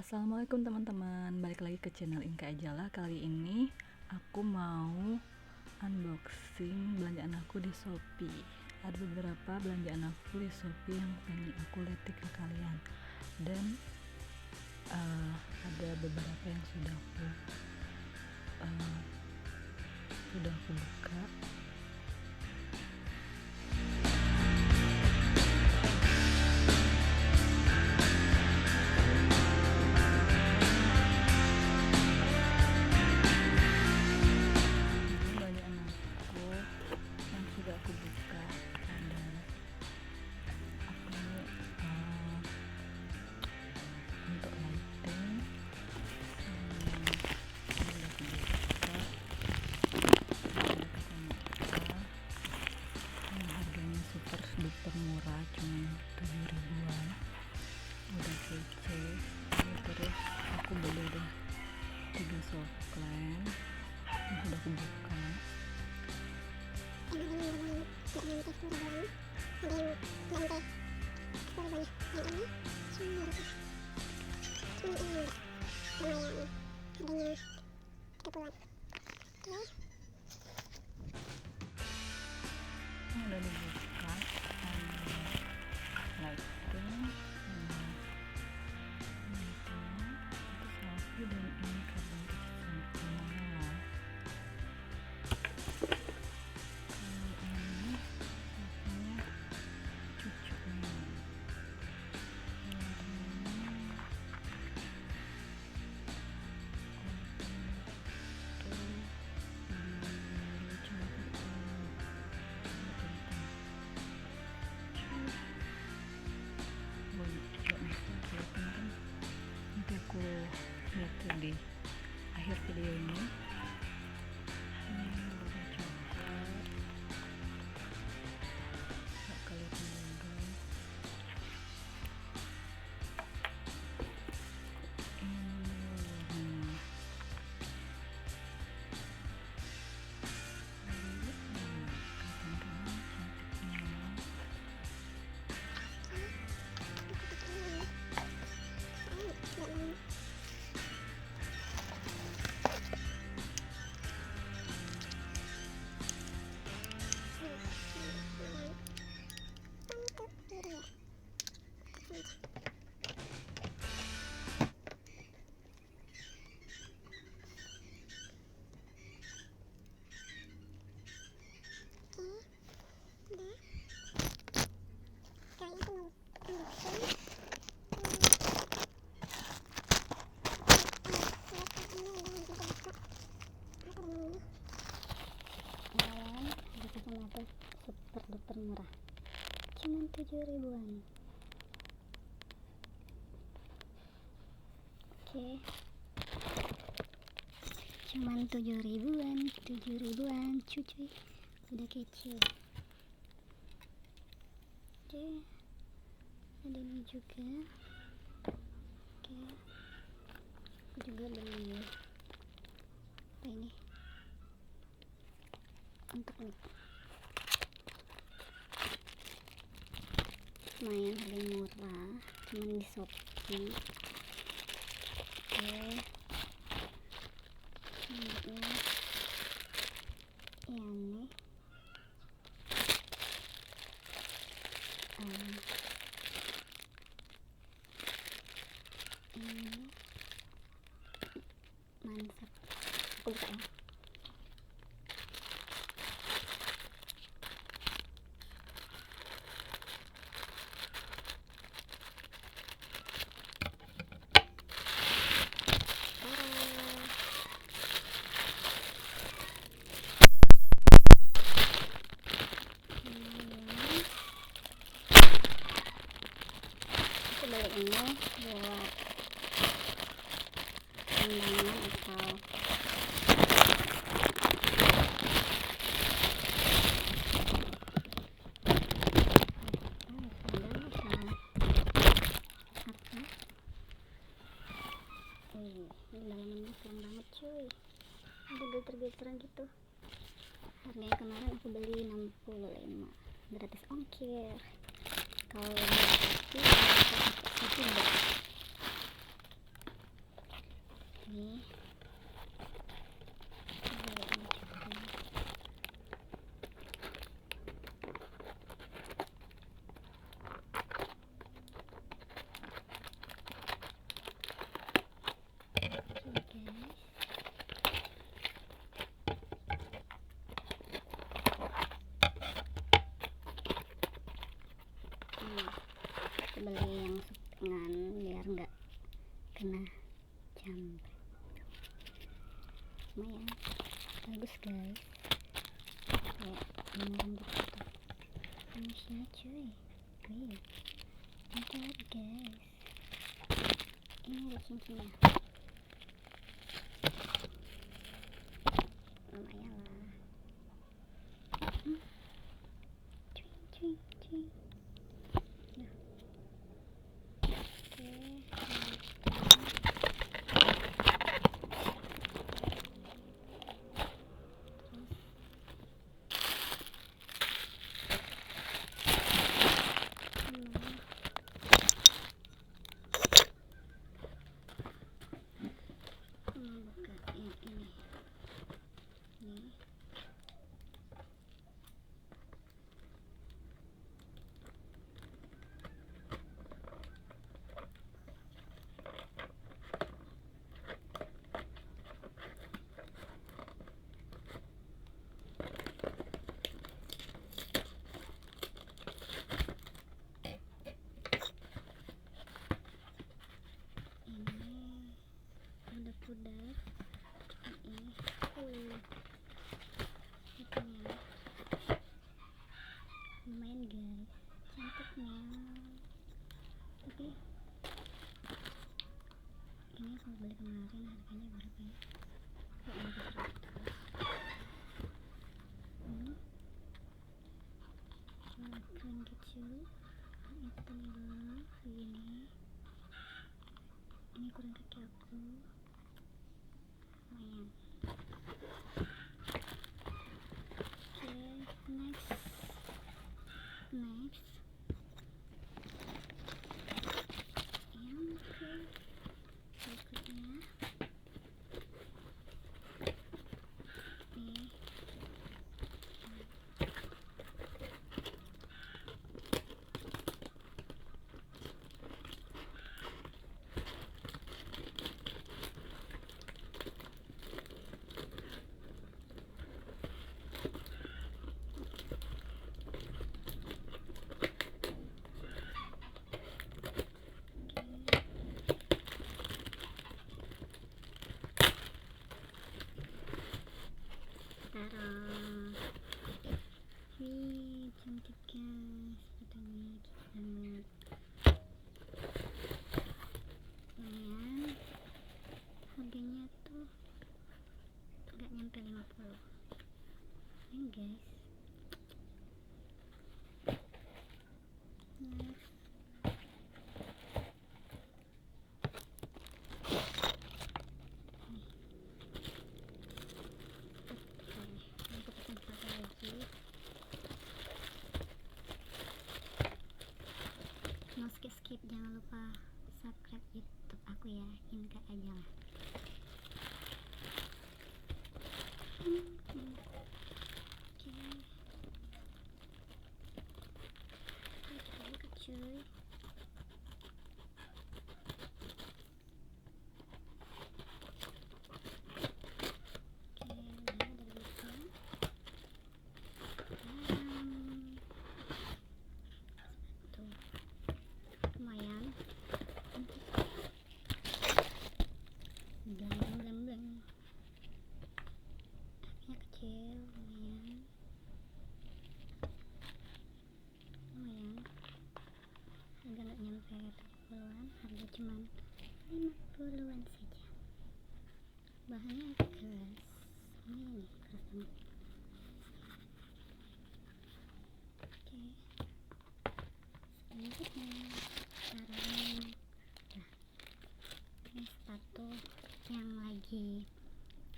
Assalamualaikum teman-teman, balik lagi ke channel Inka Ajala. Kali ini aku mau unboxing belanjaan aku di Shopee. Ada beberapa belanjaan aku di Shopee yang pengen aku letik ke kalian. Dan ada beberapa yang sudah aku buka. Super murah, cuma 7 ribuan, udah kece. Terus aku beli deh 3 softlens yang sudah aku buka. Udah dibuka, lighting itu selfie, dan ini kabel semuanya lah. Kalau ini selfie-nya cucunya, nanti aku lihat di akhir video ini. Warna coklat, gak kelihatan juga. Super murah, cuman 7 ribuan. Oke, cuman 7 ribuan cuy, udah kece. Oke, ada ini juga. Oke, aku juga beli apa ini untuk nih, lumayan harga murah, cuman di Shopee. Oke, ini mantap. Aku buka ya. Aku beli ini buat undangan atau ini dalamannya keren banget cuy, ada geser-geseran gitu. Harganya kemarin aku beli 65, gratis ongkir. Kalau satu enggak. kena jamret. Lumayan bagus guys, kayak beneran gitu tuh manusia cuy. Wih, mantap guys. Ini ada cincinnya, lumayan lah. Cuy cuy. Nah, oke. Buka yang ini nih. Ini pudar ini hitungnya lumayan guys, cantiknya. Tapi ini kalau beli kemarin harganya berapa ya? Kok ini keren gitu. Ini dulu begini. Ini kurang kaki aku, lumayan. Oke, next yang berikutnya nih. Taruh. Wih, cantik guys, katanya banget. Lumayan, harganya tuh nggak nyampe 50. Ini guys. Next. No skip, jangan lupa subscribe YouTube aku ya, Inka Ajala. Oke, cuy. Lumayan bleng kakinya kecil, lumayan harga nggak nyampe 30-an, harga cuman 50-an saja. Bahannya keras, lumayan nih, keras banget. Oke, selanjutnya taruhin. Nah, ini sepatu yang lagi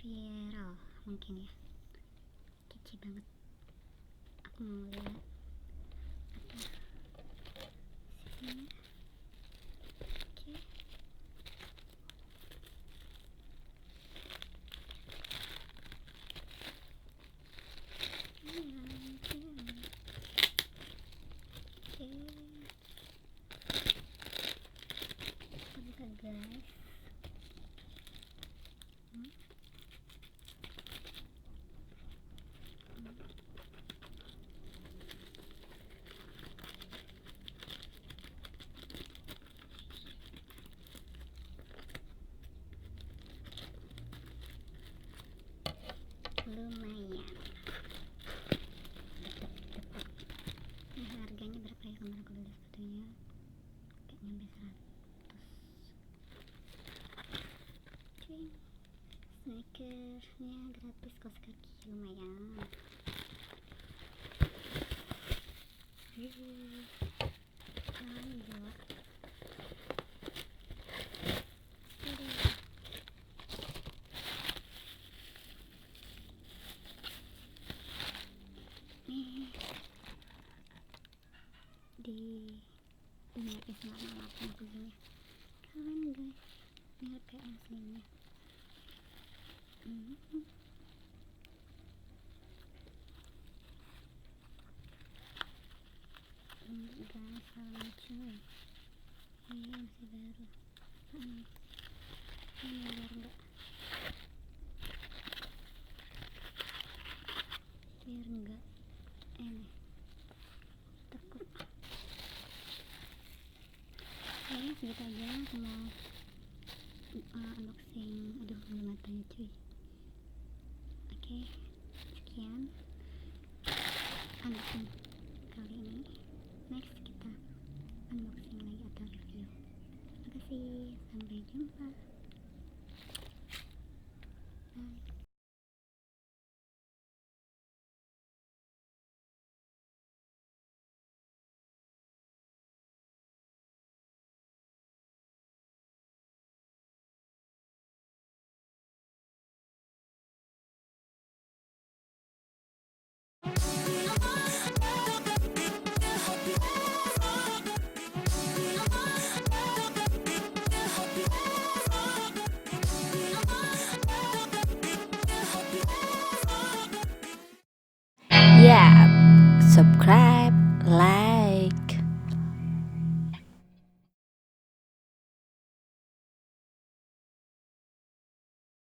viral mungkin ya, kece banget. Aku mau lihat ada sini. Oke, kita buka guys. sneakersnya gratis, kaos kaki lumayan. Lanjut. Nih di dunia S98 begini keren guys, ini harga aslinya. Ini guys, salah cuy, ini masih baru. Ini biar enggak ini tekuk. Oke, segitu aja aku mau unboxing. Aduh, belum matanya cuy. Oke, sekian unboxing kali ini. Next kita unboxing lagi atau review. Makasih, sampai jumpa. Bye. Yeah, subscribe.